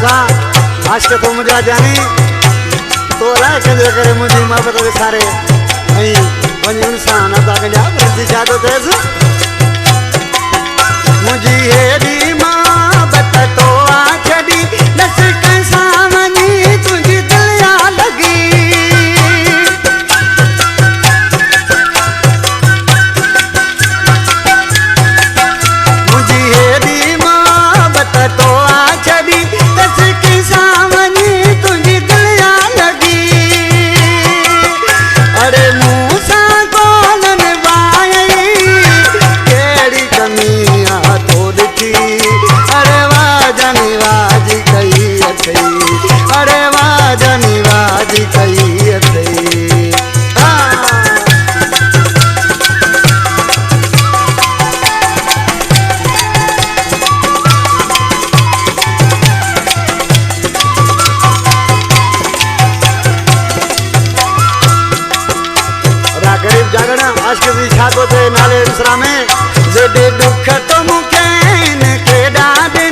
था आज के तो मुझे जाने तो ला के करे मुझे मोहब्बत के सारे नहीं वही इंसान आता के जा कर दिखा दो तेज मुझे हेरी मोहब्बत तो आ छड़ी दस कैसा मनी तुझी दिल आ लगी आज के भी छातो थे नाले दूसरा में जे दुख तो मुखे ने के डाडे